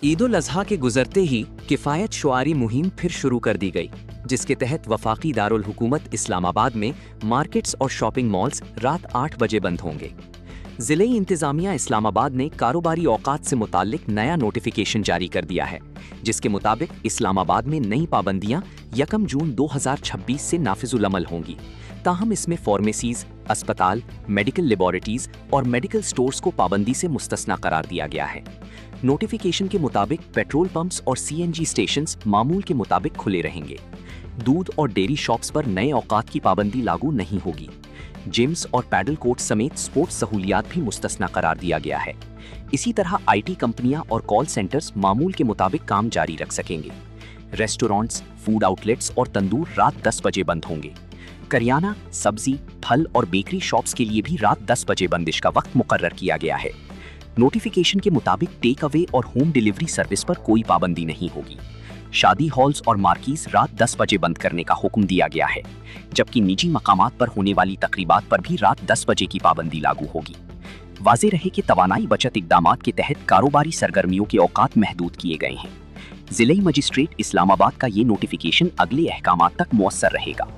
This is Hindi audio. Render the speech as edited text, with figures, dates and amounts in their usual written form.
ईद उल अजहा के गुजरते ही किफ़ायत शुआरी मुहिम फिर शुरू कर दी गई, जिसके तहत वफाकी दारुल हुकूमत इस्लामाबाद में मार्केट्स और शॉपिंग मॉल्स रात 8 बजे बंद होंगे। ज़िले इंतज़ामिया इस्लामाबाद ने कारोबारी औकात से मुताल्लिक नया नोटिफिकेशन जारी कर दिया है, जिसके मुताबिक इस्लामाबाद में नई पाबंदियां 1 जून 2026 से नाफिजुल अमल होंगी। ताहम इसमें फार्मेसीज, अस्पताल, मेडिकल लेबॉरेटरीज और मेडिकल स्टोर्स को पाबंदी से मुस्तस्ना करार दिया गया है। नोटिफिकेशन के मुताबिक पेट्रोल पंप्स और सीएनजी स्टेशंस मामूल के मुताबिक खुले रहेंगे। दूध और डेयरी शॉप्स पर नए औकात की पाबंदी लागू नहीं होगी। जिम्स और पैडल कोर्ट समेत स्पोर्ट्स सहूलियात भी मुस्तस्ना करार दिया गया है। इसी तरह आईटी कंपनियां और कॉल सेंटर्स मामूल के मुताबिक काम जारी रख सकेंगे। रेस्टोरेंट्स, फूड आउटलेट्स और तंदूर रात 10 बजे बंद होंगे। करियाना, सब्जी, फल और बेकरी शॉप्स के लिए भी रात 10 बजे बंदिश का वक्त मुकर्रर किया गया है। नोटिफिकेशन के मुताबिक टेक अवे और होम डिलीवरी सर्विस पर कोई पाबंदी नहीं होगी। शादी हॉल्स और मार्कीज रात 10 बजे बंद करने का हुक्म दिया गया है, जबकि निजी मकामात पर होने वाली तकरीबात पर भी रात 10 बजे की पाबंदी लागू होगी। वाज़े रहे कि तवानाई बचत इक़दामात के तहत कारोबारी सरगर्मियों के औकात महदूद किए गए हैं। ज़िले मजिस्ट्रेट इस्लामाबाद का ये नोटिफिकेशन अगले अहकामात तक मुअस्सर रहेगा।